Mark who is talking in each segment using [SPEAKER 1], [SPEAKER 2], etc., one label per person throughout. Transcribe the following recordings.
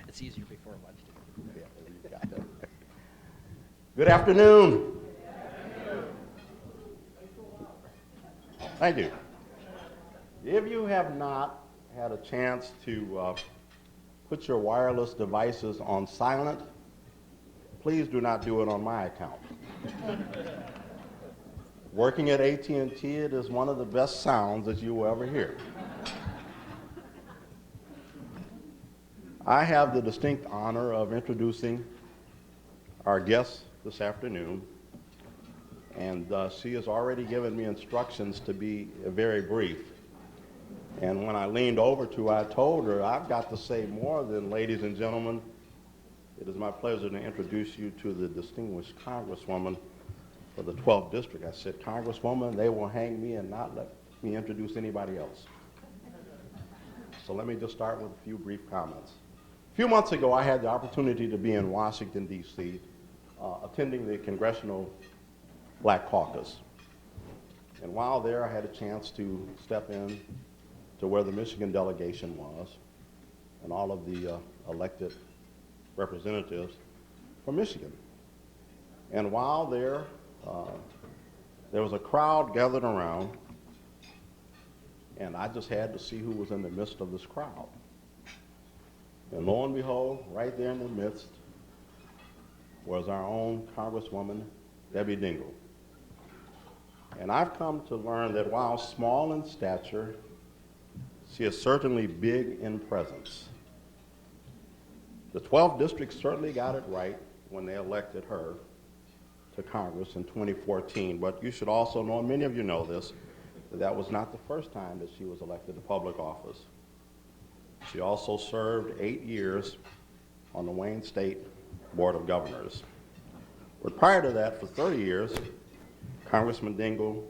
[SPEAKER 1] It's easier before lunch.
[SPEAKER 2] Yeah, you got it. Good afternoon. Thank you. If you have not had a chance to put your wireless devices on silent, please do not do it on my account. Working at AT&T, it is one of the best sounds that you will ever hear. I have the distinct honor of introducing our guest this afternoon, and she has already given me instructions to be very brief. And when I leaned over to her, I told her, I've got to say more than ladies and gentlemen. It is my pleasure to introduce you to the distinguished Congresswoman for the 12th District. I said, Congresswoman, they will hang me and not let me introduce anybody else. So let me just start with a few brief comments. A few months ago, I had the opportunity to be in Washington, D.C., attending the Congressional Black Caucus. And while there, I had a chance to step in to where the Michigan delegation was and all of the elected representatives from Michigan. And while there was a crowd gathered around, and I just had to see who was in the midst of this crowd. And lo and behold, right there in the midst was our own Congresswoman, Debbie Dingell. And I've come to learn that while small in stature, she is certainly big in presence. The 12th District certainly got it right when they elected her to Congress in 2014, but you should also know, and many of you know this, that was not the first time that she was elected to public office. She also served 8 years on the Wayne State Board of Governors. But prior to that, for 30 years, Congressman Dingell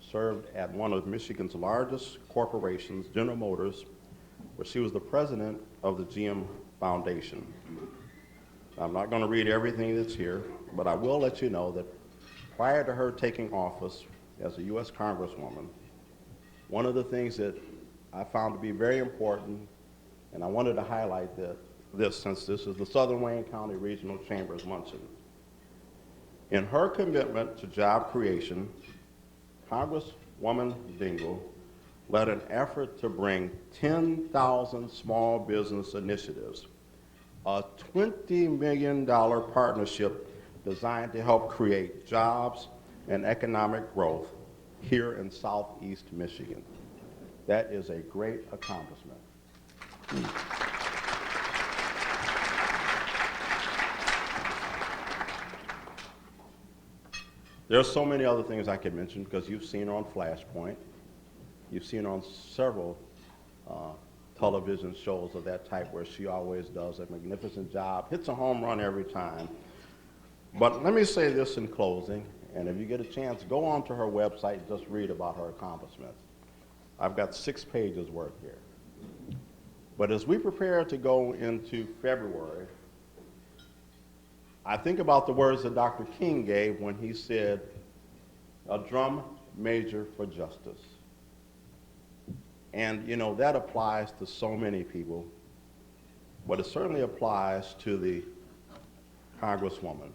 [SPEAKER 2] served at one of Michigan's largest corporations, General Motors, where she was the president of the GM Foundation. I'm not going to read everything that's here, but I will let you know that prior to her taking office as a U.S. Congresswoman, one of the things that I found to be very important, and I wanted to highlight this since this is the Southern Wayne County Regional Chamber's luncheon. In her commitment to job creation, Congresswoman Dingell led an effort to bring 10,000 small business initiatives, a $20 million partnership designed to help create jobs and economic growth here in Southeast Michigan. That is a great accomplishment. There's so many other things I could mention because you've seen her on Flashpoint. You've seen her on several television shows of that type where she always does a magnificent job, hits a home run every time. But let me say this in closing, and if you get a chance, go on to her website and just read about her accomplishments. I've got 6 pages worth here. But as we prepare to go into February, I think about the words that Dr. King gave when he said, a drum major for justice. And you know, that applies to so many people, but it certainly applies to the Congresswoman,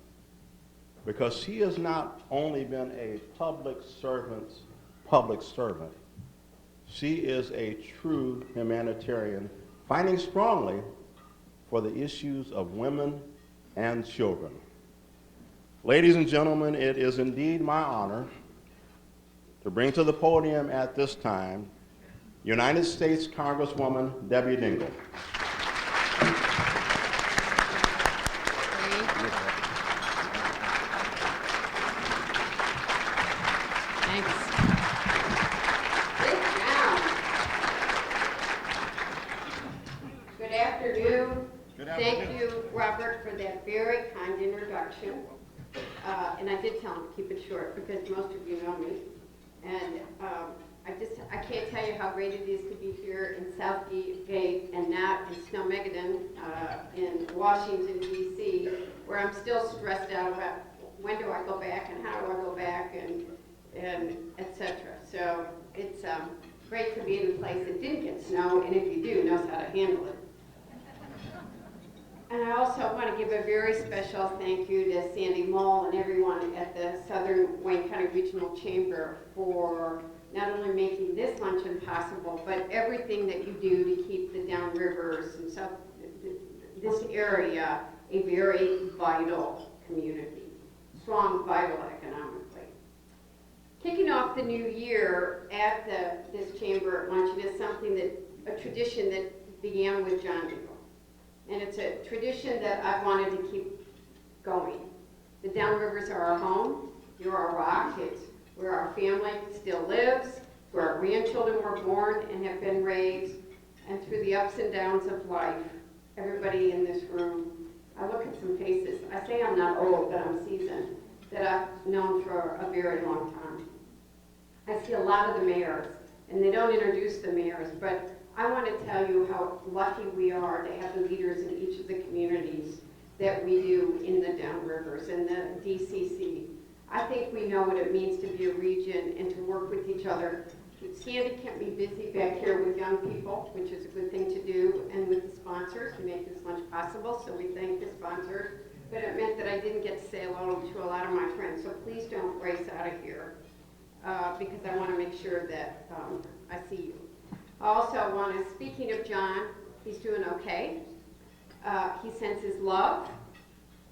[SPEAKER 2] because she has not only been a public servant, she is a true humanitarian, fighting strongly for the issues of women and children. Ladies and gentlemen, it is indeed my honor to bring to the podium at this time United States Congresswoman Debbie Dingell.
[SPEAKER 3] Thanks. Good afternoon.
[SPEAKER 2] Good afternoon.
[SPEAKER 3] Thank you, Robert, for that very kind introduction. And I did tell him to keep it short because most of you know me. And I can't tell you how great it is to be here in Southgate and now in Snowmageddon in Washington, D.C., where I'm still stressed out about when do I go back and how do I go back and et cetera. So it's great to be in a place that didn't get snow, and if you do, knows how to handle it. And I also want to give a very special thank you to Sandy Mull and everyone at the Southern Wayne County Regional Chamber for not only making this luncheon possible, but everything that you do to keep the downrivers and South, this area a very vital community, strong, vital economically. Kicking off the new year at this chamber luncheon is something a tradition that began with John Dingell. And it's a tradition that I've wanted to keep going. The downrivers are our home. You're our rock. It's where our family still lives, where our grandchildren were born and have been raised, and through the ups and downs of life, everybody in this room, I look at some faces. I say I'm not old, but I'm seasoned, that I've known for a very long time. I see a lot of the mayors, and they don't introduce the mayors, but I want to tell you how lucky we are to have the leaders in each of the communities that we do in the downrivers and the DCC. I think we know what it means to be a region and to work with each other. Sandy kept me busy back here with young people, which is a good thing to do, and with the sponsors to make this lunch possible, so we thank the sponsors. But it meant that I didn't get to say hello to a lot of my friends, so please don't race out of here, because I want to make sure that I see you. I also want to, speaking of John, he's doing okay. He sends his love,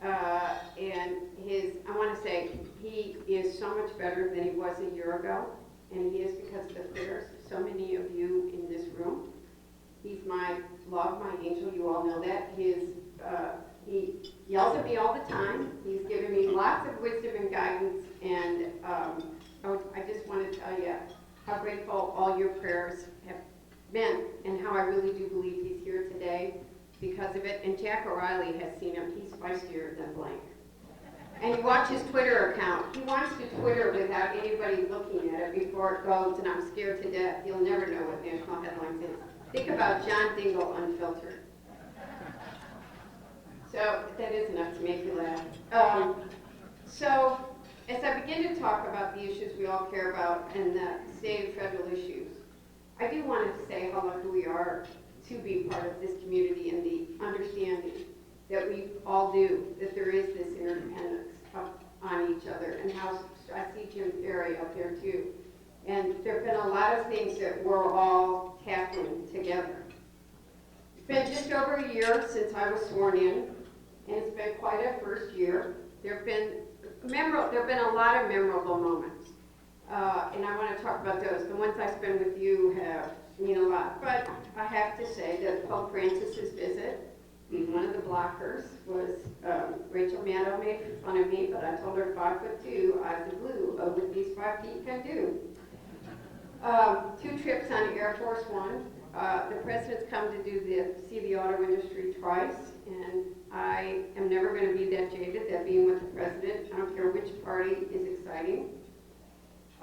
[SPEAKER 3] and I want to say, he is so much better than he was a year ago, and he is because of the prayers of so many of you in this room. He's my love, my angel, you all know that. He yells at me all the time. He's given me lots of wisdom and guidance, and I just want to tell you how grateful all your prayers have been, and how I really do believe he's here today because of it. And Jack O'Reilly has seen him. He's feistier than blank. And you watch his Twitter account. He wants to Twitter without anybody looking at it before it goes, and I'm scared to death. You'll never know what national headlines is. Think about John Dingell unfiltered. So that is enough to make you laugh. So as I begin to talk about the issues we all care about and the state and federal issues, I do want to say how lucky we are to be part of this community and the understanding that we all do, that there is this interdependence on each other, and how I see Jim Ferry up there too. And there have been a lot of things that we're all tackling together. It's been just over a year since I was sworn in, and it's been quite a first year. There have been a lot of memorable moments, and I want to talk about those. The ones I spend with you mean a lot, but I have to say that Pope Francis's visit, one of the blockers, was Rachel Maddow made fun of me, but I told her 5'2", eyes of blue, what these 5 feet can do. 2 trips on Air Force One. The president's come to see the auto industry twice, and I am never going to be that jaded that being with the president, I don't care which party, is exciting.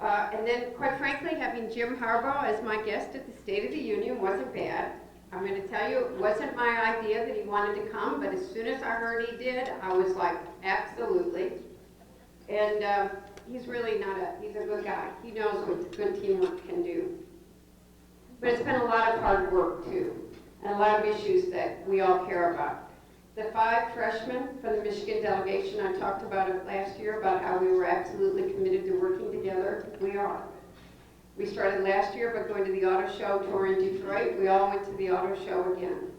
[SPEAKER 3] And then, quite frankly, having Jim Harbaugh as my guest at the State of the Union wasn't bad. I'm going to tell you, it wasn't my idea that he wanted to come, but as soon as I heard he did, I was like, absolutely. And he's really he's a good guy. He knows what good teamwork can do. But it's been a lot of hard work, too, and a lot of issues that we all care about. The 5 freshmen from the Michigan delegation, I talked about it last year, about how we were absolutely committed to working together. We are. We started last year by going to the auto show tour in Detroit. We all went to the auto show again.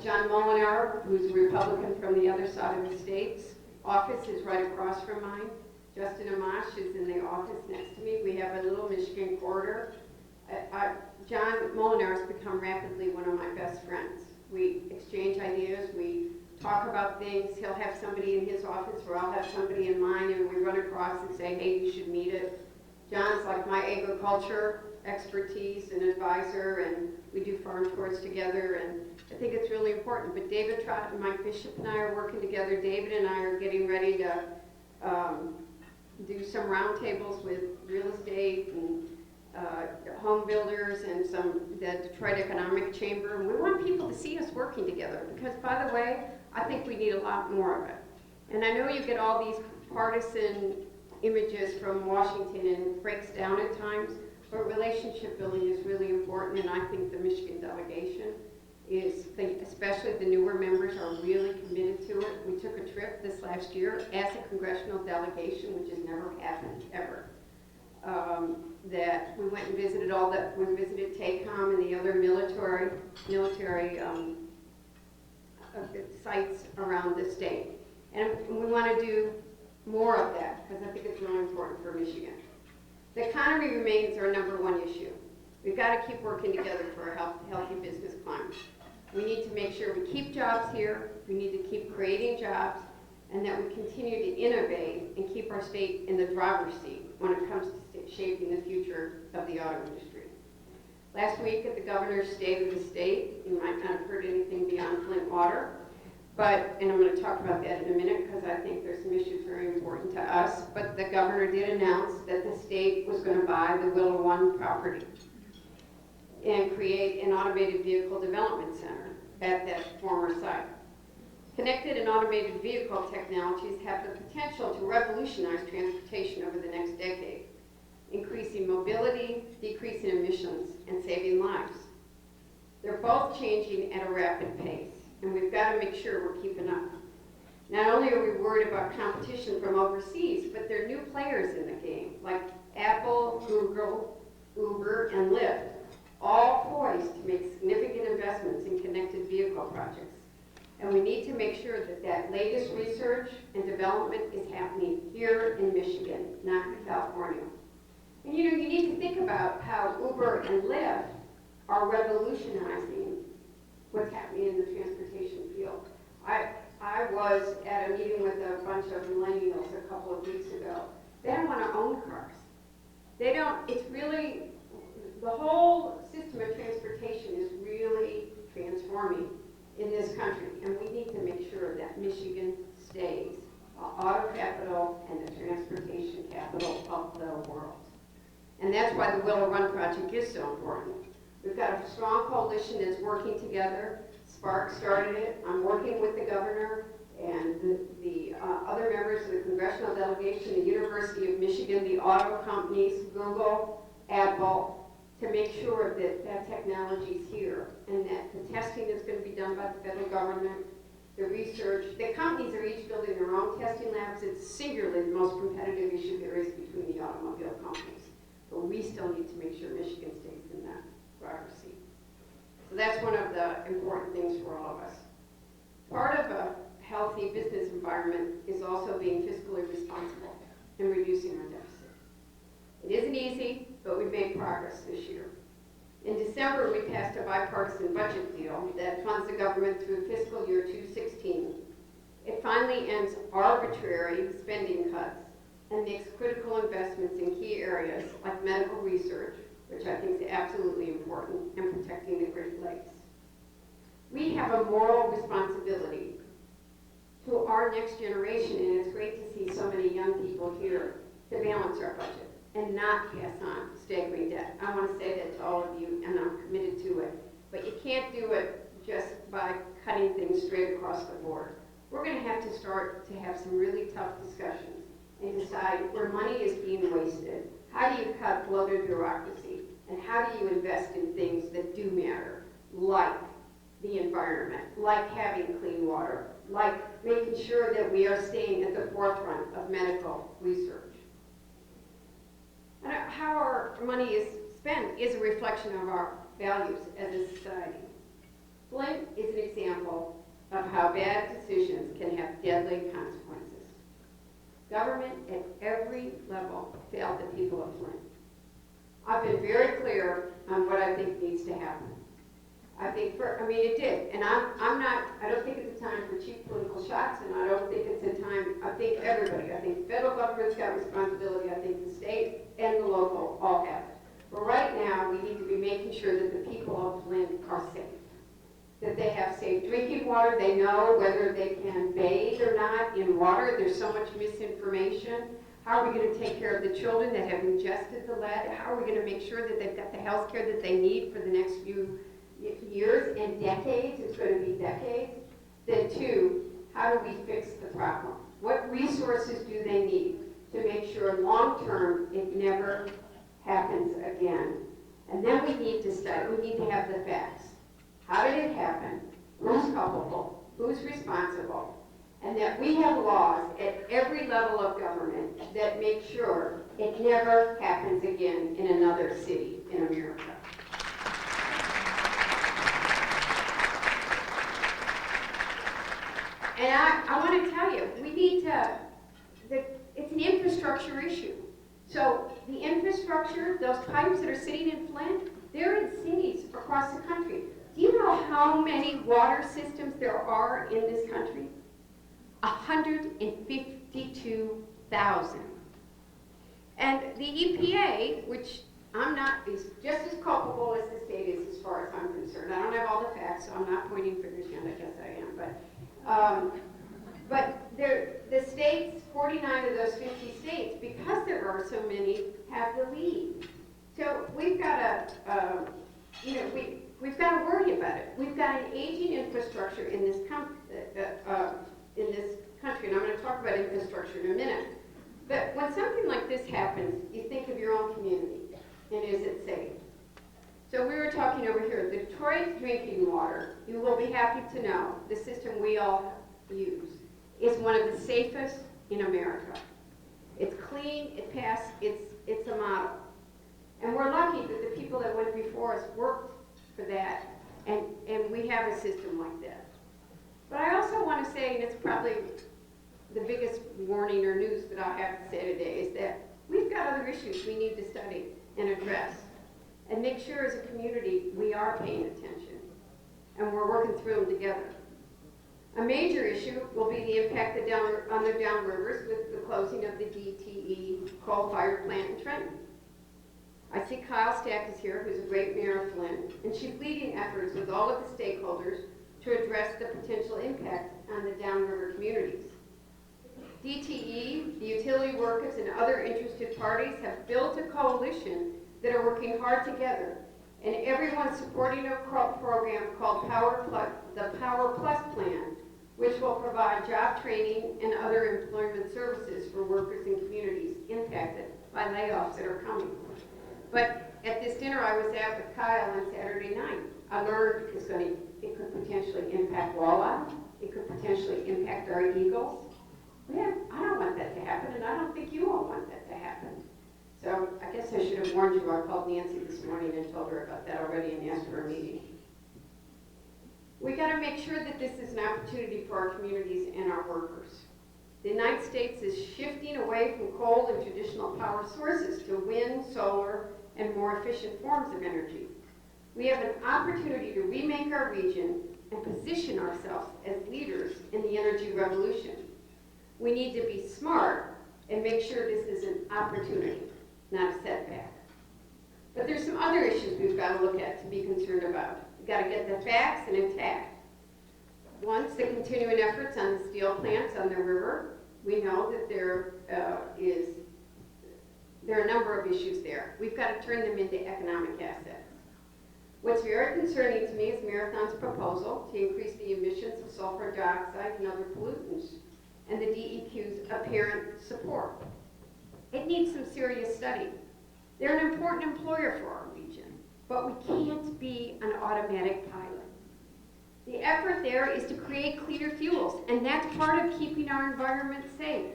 [SPEAKER 3] John Molinaro, who's a Republican from the other side of the state's office, is right across from mine. Justin Amash is in the office next to me. We have a little Michigan corridor. John Molinaro has become rapidly one of my best friends. We exchange ideas, we talk about things. He'll have somebody in his office, or I'll have somebody in mine, and we run across and say, hey, you should meet it. John's like my agriculture expertise and advisor, and we do farm tours together, and I think it's really important. But David Trott and Mike Bishop and I are working together. David and I are getting ready to do some roundtables with real estate and home builders and the Detroit Economic Chamber. And we want people to see us working together because, by the way, I think we need a lot more of it. And I know you get all these partisan images from Washington and it breaks down at times, but relationship building is really important, and I think the Michigan delegation especially the newer members are really committed to it. We took a trip this last year as a congressional delegation, which has never happened ever. That we went and visited we visited TACOM and the other military sites around the state. And we want to do more of that because I think it's really important for Michigan. The economy remains our #1 issue. We've got to keep working together for a healthy business climate. We need to make sure we keep jobs here, we need to keep creating jobs, and that we continue to innovate and keep our state in the driver's seat when it comes to shaping the future of the auto industry. Last week at the Governor's State of the State, you might not have heard anything beyond Flint water, and I'm going to talk about that in a minute because I think there's some issues very important to us, but the Governor did announce that the state was going to buy the Willow One property and create an automated vehicle development center at that former site. Connected and automated vehicle technologies have the potential to revolutionize transportation over the next decade, increasing mobility, decreasing emissions, and saving lives. They're both changing at a rapid pace, and we've got to make sure we're keeping up. Not only are we worried about competition from overseas, but there are new players in the game, like Apple, Google, Uber, and Lyft, all poised to make significant investments in connected vehicle projects. And we need to make sure that that latest research and development is happening here in Michigan, not in California. And you need to think about how Uber and Lyft are revolutionizing what's happening in the transportation field. I was at a meeting with a bunch of millennials a couple of weeks ago. They don't want to own cars. It's really, the whole system of transportation is really transforming in this country, and we need to make sure that Michigan stays auto capital and the transportation capital of the world. And that's why the Willow Run project is so important. We've got a strong coalition that's working together. Spark started it. I'm working with the governor and the other members of the congressional delegation, the University of Michigan, the auto companies, Google, Apple, to make sure that that technology is here and that the testing is going to be done by the federal government, the research. The companies are each building their own testing labs. It's singularly the most competitive issue there is between the automobile companies. But we still need to make sure Michigan stays in that driver's seat. So that's one of the important things for all of us. Part of a healthy business environment is also being fiscally responsible and reducing our deficit. It isn't easy, but we've made progress this year. In December, we passed a bipartisan budget deal that funds the government through fiscal year 2016. It finally ends arbitrary spending cuts and makes critical investments in key areas like medical research, which I think is absolutely important, and protecting the Great Lakes. We have a moral responsibility to our next generation, and it's great to see so many young people here to balance our budget and not pass on staggering debt. I want to say that to all of you, and I'm committed to it. But you can't do it just by cutting things straight across the board. We're going to have to start to have some really tough discussions and decide where money is being wasted. How do you cut bloated bureaucracy? And how do you invest in things that do matter, like the environment, like having clean water, like making sure that we are staying at the forefront of medical research. And how our money is spent is a reflection of our values as a society. Flint is an example of how bad decisions can have deadly consequences. Government at every level failed the people of Flint. I've been very clear on what I think needs to happen. It did, and I don't think it's a time for cheap political shots, and I don't think it's a time, I think the federal government's got responsibility, I think the state and the local all have it. But right now, we need to be making sure that the people of Flint are safe, that they have safe drinking water, they know whether they can bathe or not in water. There's so much misinformation. How are we going to take care of the children that have ingested the lead? How are we going to make sure that they've got the health care that they need for the next few years and decades? It's going to be decades. Then two, how do we fix the problem? What resources do they need to make sure long-term it never happens again? And then we need to study, we need to have the facts. how did it happen, who's culpable, who's responsible, and that we have laws at every level of government that make sure it never happens again in another city in America. And I want to tell you, we need to, it's an infrastructure issue. So the infrastructure, those pipes that are sitting in Flint, they're in cities across the country. Do you know how many water systems there are in this country? 152,000. And the EPA, which I'm not, is just as culpable as the state is as far as I'm concerned. I don't have all the facts, so I'm not pointing fingers yet, I guess I am. But the states, 49 of those 50 states, because there are so many, have the lead. So we've got to, we've got to worry about it. We've got an aging infrastructure in this country, and I'm going to talk about infrastructure in a minute. But when something like this happens, you think of your own community, and is it safe? So we were talking over here, the Detroit drinking water, you will be happy to know, the system we all use, is one of the safest in America. It's clean, it's a model. And we're lucky that the people that went before us worked for that, and we have a system like that. But I also want to say, and it's probably the biggest warning or news that I have to say today, is that we've got other issues we need to study and address, and make sure as a community we are paying attention, and we're working through them together. A major issue will be the impact on the downrivers with the closing of the DTE coal-fired plant in Trenton. I see Kyle Stack is here, who's a great mayor of Flint, and she's leading efforts with all of the stakeholders to address the potential impact on the downriver communities. DTE, the utility workers, and other interested parties have built a coalition that are working hard together, and everyone's supporting a program called the Power Plus Plan, which will provide job training and other employment services for workers in communities impacted by layoffs that are coming. But at this dinner I was at with Kyle on Saturday night, I learned it could potentially impact walleye, it could potentially impact our eagles. I don't want that to happen, and I don't think you all want that to happen. So I guess I should have warned you. I called Nancy this morning and told her about that already and asked for a meeting. We got to make sure that this is an opportunity for our communities and our workers. The United States is shifting away from coal and traditional power sources to wind, solar, and more efficient forms of energy. We have an opportunity to remake our region and position ourselves as leaders in the energy revolution. We need to be smart and make sure this is an opportunity, not a setback. But there's some other issues we've got to look at to be concerned about. We've got to get the facts and intact. Once the continuing efforts on the steel plants on the river, we know that there are a number of issues there. We've got to turn them into economic assets. What's very concerning to me is Marathon's proposal to increase the emissions of sulfur dioxide and other pollutants, and the DEQ's apparent support. It needs some serious study. They're an important employer for our region, but we can't be an automatic pilot. The effort there is to create cleaner fuels, and that's part of keeping our environment safe.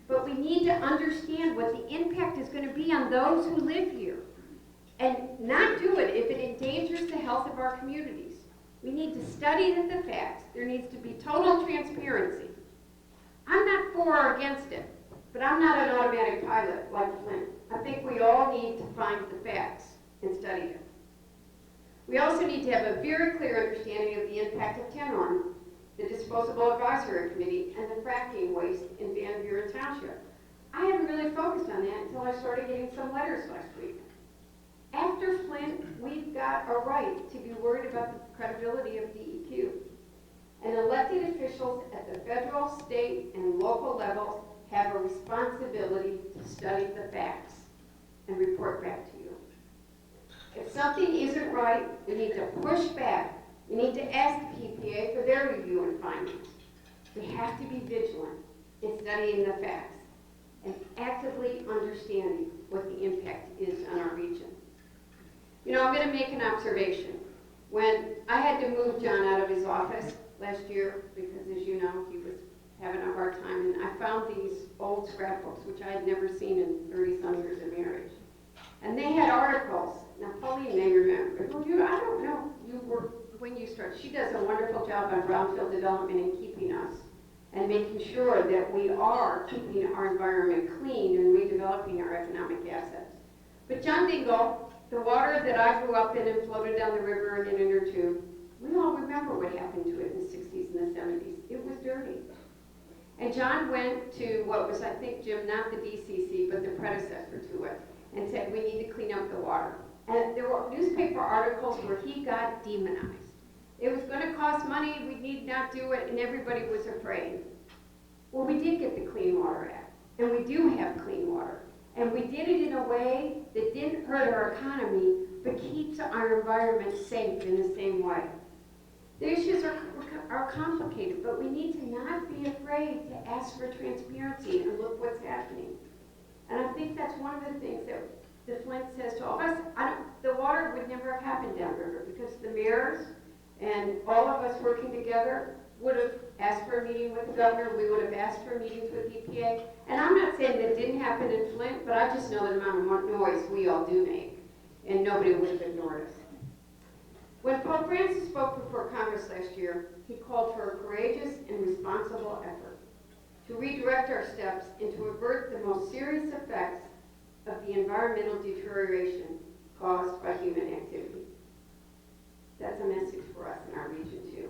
[SPEAKER 3] But we need to understand what the impact is going to be on those who live here, and not do it if it endangers the health of our communities. We need to study the facts. There needs to be total transparency. I'm not for or against it, but I'm not an automatic pilot like Flint. I think we all need to find the facts and study them. We also need to have a very clear understanding of the impact of Tenon, the Disposable Advisory Committee, and the fracking waste in Van Buren Township. I hadn't really focused on that until I started getting some letters last week. After Flint, we've got a right to be worried about the credibility of DEQ. And elected officials at the federal, state, and local levels have a responsibility to study the facts and report back to you. If something isn't right, we need to push back. We need to ask the EPA for their review and findings. We have to be vigilant in studying the facts and actively understanding what the impact is on our region. You know, I'm going to make an observation. When I had to move John out of his office last year, because as you know, he was having a hard time, and I found these old scrapbooks, which I had never seen in 30-some years of marriage. And they had articles. Now, Pauline may remember. Well, I don't know. You were, when you started. She does a wonderful job on brownfield development and keeping us and making sure that we are keeping our environment clean and redeveloping our economic assets. But John Dingell, the water that I grew up in and floated down the river in an inner tube, we all remember what happened to it in the 60s and the 70s. It was dirty. And John went to what was, I think, Jim, not the DCC, but the predecessor to it, and said, we need to clean up the water. And there were newspaper articles where he got demonized. It was going to cost money, we need not do it, and everybody was afraid. Well, we did get the Clean Water Act, and we do have clean water. And we did it in a way that didn't hurt our economy, but keeps our environment safe in the same way. The issues are complicated, but we need to not be afraid to ask for transparency and look what's happening. And I think that's one of the things that the Flint says to all of us. The water would never have happened downriver because the mayors and all of us working together would have asked for a meeting with the governor, we would have asked for meetings with EPA. And I'm not saying that it didn't happen in Flint, but I just know the amount of noise we all do make, and nobody would have ignored us. When Pope Francis spoke before Congress last year, he called for a courageous and responsible effort to redirect our steps and to avert the most serious effects of the environmental deterioration caused by human activity. That's a message for us in our region too.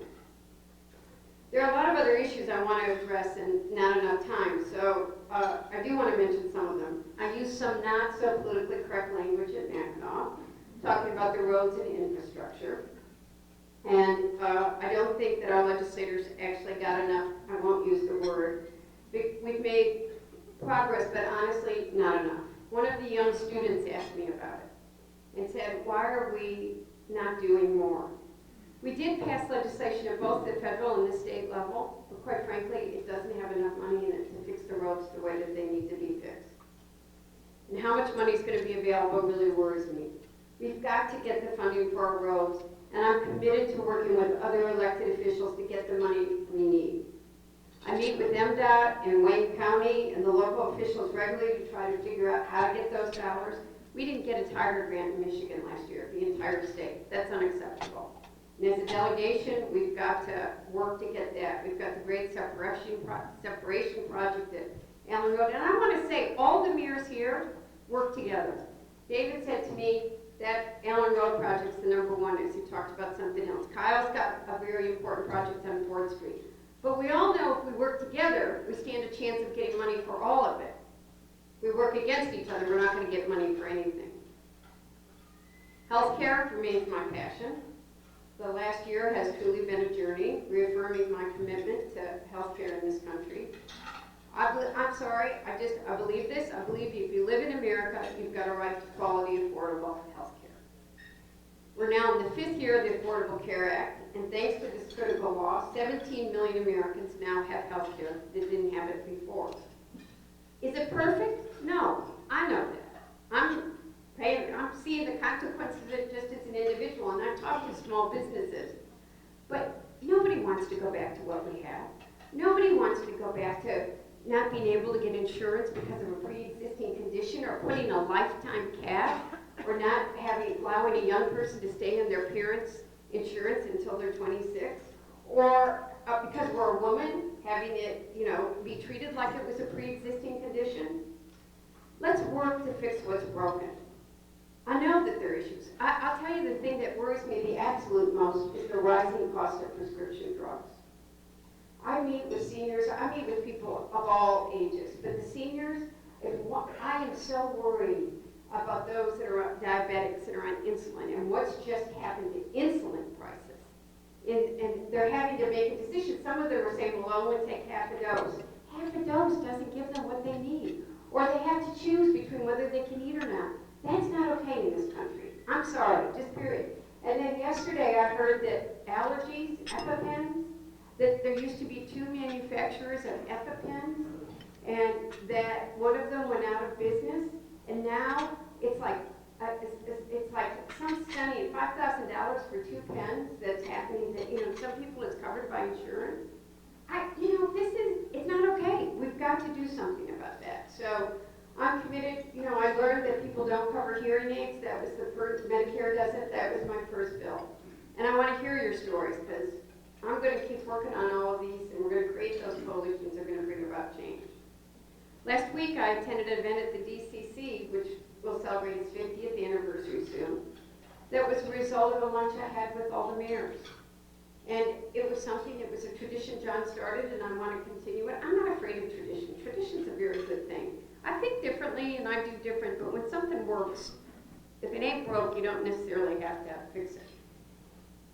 [SPEAKER 3] There are a lot of other issues I want to address and not enough time, so I do want to mention some of them. I used some not so politically correct language at Mackinac, talking about the roads and infrastructure. And I don't think that our legislators actually got enough, I won't use the word. We've made progress, but honestly, not enough. One of the young students asked me about it and said, why are we not doing more? We did pass legislation at both the federal and the state level, but quite frankly, it doesn't have enough money in it to fix the roads the way that they need to be fixed. And how much money is going to be available really worries me. We've got to get the funding for our roads, and I'm committed to working with other elected officials to get the money we need. I meet with MDOT in Wayne County and the local officials regularly to try to figure out how to get those dollars. We didn't get a Tiger grant in Michigan last year, the entire state. That's unacceptable. And as a delegation, we've got to work to get that. We've got the great separation project at Allen Road. And I want to say all the mayors here work together. David said to me that Allen Road project's the #1 as he talked about something else. Kyle's got a very important project on 4th Street. But we all know if we work together, we stand a chance of getting money for all of it. If we work against each other, we're not going to get money for anything. Healthcare remains my passion. The last year has truly been a journey, reaffirming my commitment to healthcare in this country. I'm sorry, I believe this. I believe if you live in America, you've got a right to quality, affordable healthcare. We're now in the 5th year of the Affordable Care Act, and thanks to this critical law, 17 million Americans now have healthcare that didn't have it before. Is it perfect? No, I know that. I'm seeing the consequences of it just as an individual, and I talk to small businesses. But nobody wants to go back to what we have. Nobody wants to go back to not being able to get insurance because of a pre-existing condition, or putting a lifetime cap, or not allowing a young person to stay on their parents' insurance until they're 26, or because we're a woman, having it, be treated like it was a pre-existing condition. Let's work to fix what's broken. I know that there are issues. I'll tell you the thing that worries me the absolute most is the rising cost of prescription drugs. I meet with seniors, I meet with people of all ages, but the seniors, I am so worried about those that are diabetics that are on insulin and what's just happened to insulin prices. And they're having to make a decision. Some of them are saying, well, I'll only take half a dose. Half a dose doesn't give them what they need. Or they have to choose between whether they can eat or not. That's not okay in this country. I'm sorry, just period. And then yesterday I heard that allergies, EpiPens, that there used to be 2 manufacturers of EpiPens, and that one of them went out of business, and now it's like some stunning $5,000 for 2 pens that's happening that, some people it's covered by insurance. It's not okay. We've got to do something about that. So I'm committed, I learned that people don't cover hearing aids. That was the first, Medicare doesn't. That was my first bill. And I want to hear your stories because I'm going to keep working on all of these and we're going to create those coalitions that are going to bring about change. Last week I attended an event at the DCC, which will celebrate its 50th anniversary soon. That was a result of a lunch I had with all the mayors. And it was a tradition John started, and I want to continue it. I'm not afraid of tradition. Tradition's a very good thing. I think differently, and I do different, but when something works, if it ain't broke, you don't necessarily have to fix it.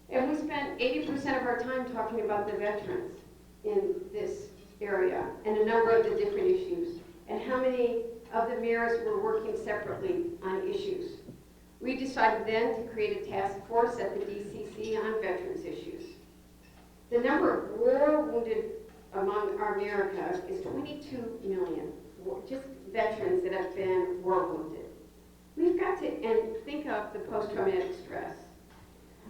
[SPEAKER 3] And we spent 80% of our time talking about the veterans in this area, and a number of the different issues, and how many of the mayors were working separately on issues. We decided then to create a task force at the DCC on veterans issues. The number of war wounded among our America is 22 million, just veterans that have been war wounded. We've got to think of the post-traumatic stress.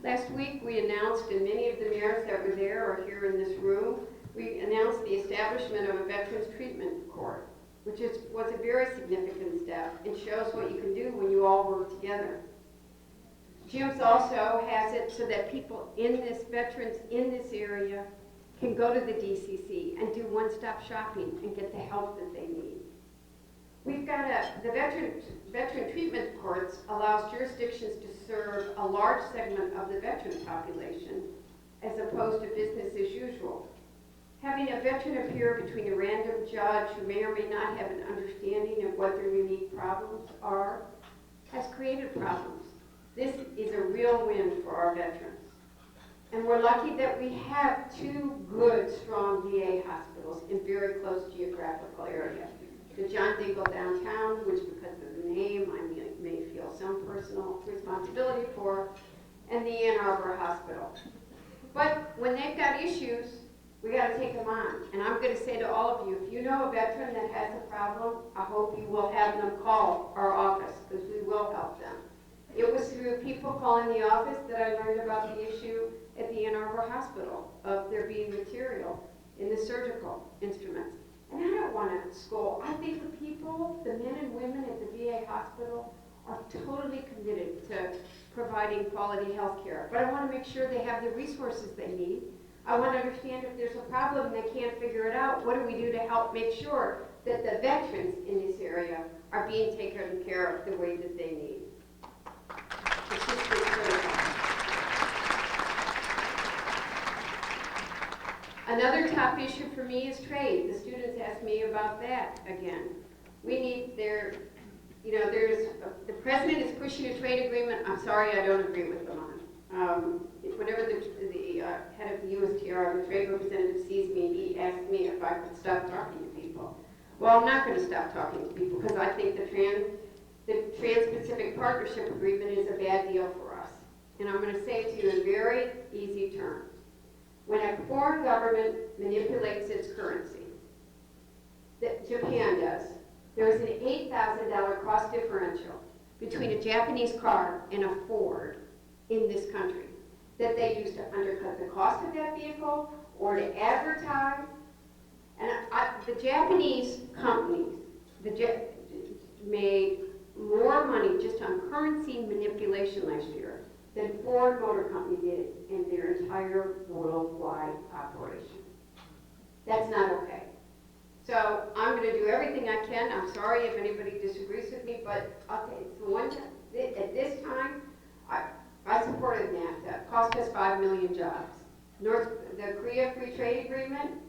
[SPEAKER 3] Last week we announced, and many of the mayors that were there are here in this room, we announced the establishment of a Veterans Treatment Court, which was a very significant step and shows what you can do when you all work together. Jim's also has it so that people veterans in this area can go to the DCC and do one-stop shopping and get the help that they need. We've got the Veteran Treatment Courts allows jurisdictions to serve a large segment of the veteran population as opposed to business as usual. Having a veteran appear between a random judge who may or may not have an understanding of what their unique problems are has created problems. This is a real win for our veterans. And we're lucky that we have 2 good, strong VA hospitals in very close geographical area. The John Dingell downtown, which because of the name I may feel some personal responsibility for, and the Ann Arbor Hospital. But when they've got issues, we got to take them on. And I'm going to say to all of you, if you know a veteran that has a problem, I hope you will have them call our office because we will help them. It was through people calling the office that I learned about the issue at the Ann Arbor Hospital of there being material in the surgical instruments. And I don't want to scold. I think the people, the men and women at the VA hospital are totally committed to providing quality health care. But I want to make sure they have the resources they need. I want to understand if there's a problem and they can't figure it out, what do we do to help make sure that the veterans in this area are being taken care of the way that they need. It's just critical. Another top issue for me is trade. The students ask me about that again. We need the president is pushing a trade agreement. I'm sorry, I don't agree with them on. Whenever the head of the USTR, the trade representative, sees me, he asks me if I could stop talking to people. Well, I'm not going to stop talking to people because I think the Trans-Pacific Partnership Agreement is a bad deal for us. And I'm going to say it to you in very easy terms. When a foreign government manipulates its currency, that Japan does, there is an $8,000 cost differential between a Japanese car and a Ford in this country that they use to undercut the cost of that vehicle or to advertise. And the Japanese companies made more money just on currency manipulation last year than Ford Motor Company did in their entire worldwide operation. That's not okay. So I'm going to do everything I can. I'm sorry if anybody disagrees with me, but I'll tell you, at this time, I supported NAFTA. It cost us 5 million jobs. The Korea Free Trade Agreement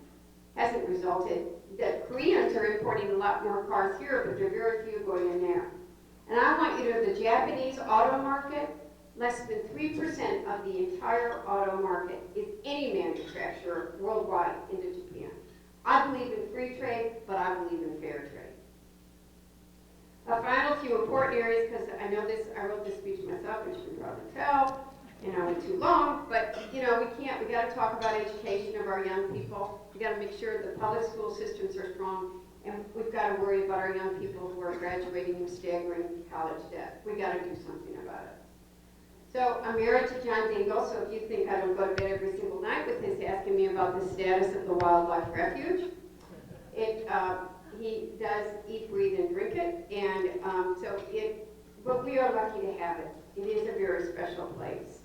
[SPEAKER 3] hasn't resulted. The Koreans are importing a lot more cars here, but there are very few going in there. And I want you to know the Japanese auto market, less than 3% of the entire auto market is any manufacturer worldwide into Japan. I believe in free trade, but I believe in fair trade. A final few important areas, because I wrote this speech myself, which you can probably tell, and I went too long, but we got to talk about education of our young people. We got to make sure the public school systems are strong, and we've got to worry about our young people who are graduating with staggering college debt. We got to do something about it. So I'm married to John Dingell, so if you think I don't go to bed every single night with his asking me about the status of the wildlife refuge, he does eat, breathe, and drink it, and but we are lucky to have it. It is a very special place,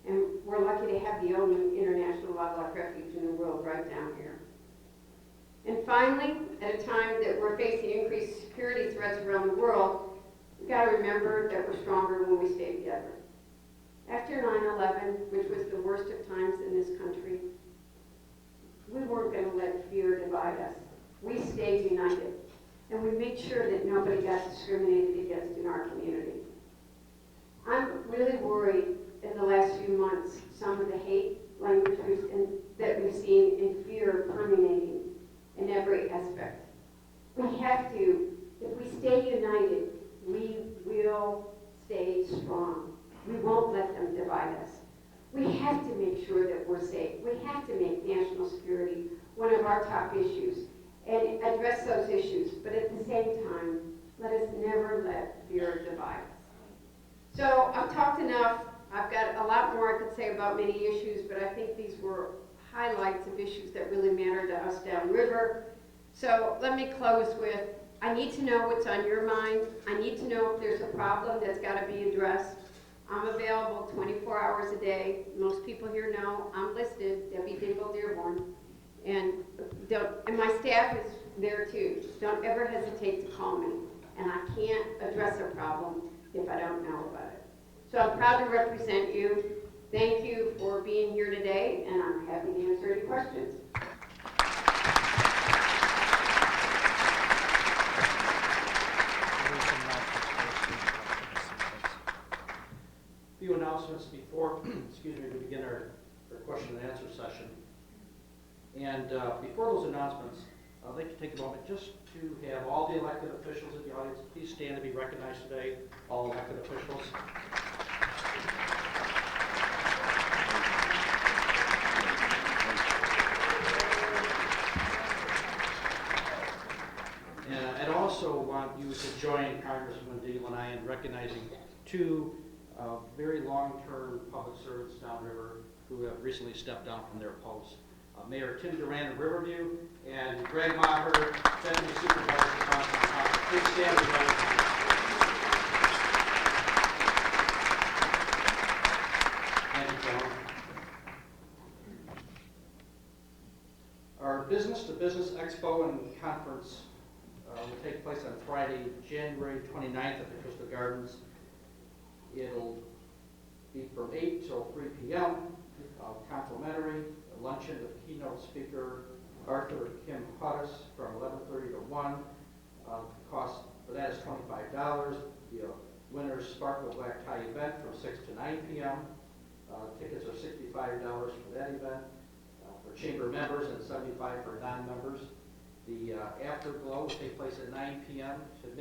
[SPEAKER 3] and we're lucky to have the only international wildlife refuge in the world right down here. And finally, at a time that we're facing increased security threats around the world, we've got to remember that we're stronger when we stay together. After 9/11, which was the worst of times in this country, we weren't going to let fear divide us. We stayed united, and we made sure that nobody got discriminated against in our community. I'm really worried in the last few months, some of the hate language that we've seen and fear permeating in every aspect. We have to, if we stay united, we will stay strong. We won't let them divide us. We have to make sure that we're safe. We have to make national security one of our top issues and address those issues. But at the same time, let us never let fear divide us. So I've talked enough. I've got a lot more I could say about many issues, but I think these were highlights of issues that really matter to us downriver. So let me close with, I need to know what's on your mind. I need to know if there's a problem that's got to be addressed. I'm available 24 hours a day. Most people here know I'm listed, Debbie Dingell Dearborn, and my staff is there too. Don't ever hesitate to call me, and I can't address a problem if I don't know about it. So I'm proud to represent you. Thank you for being here today, and I'm happy to answer any questions.
[SPEAKER 1] Few announcements before, we begin our question and answer session. And before those announcements, I'd like to take a moment just to have all the elected officials in the audience please stand to be recognized today, all elected officials. And I'd also want you to join Congressman Dingell and I in recognizing two very long-term public servants downriver who have recently stepped down from their posts. Mayor Tim Duran of Riverview and Greg Maher, Deputy Supervisor of Boston County. Please stand together. Thank you, gentlemen. Our Business to Business Expo and Conference will take place on Friday, January 29th at the Crystal Gardens. It'll be from 8 till 3 p.m. Complimentary luncheon with keynote speaker Arthur Kim Huttis from 11:30 to 1. The cost for that is $25. The winner's Sparkle Black Tie event from 6 to 9 p.m. Tickets are $65 for that event for chamber members and $75 for non-members. The afterglow will take place at 9 p.m. to midnight.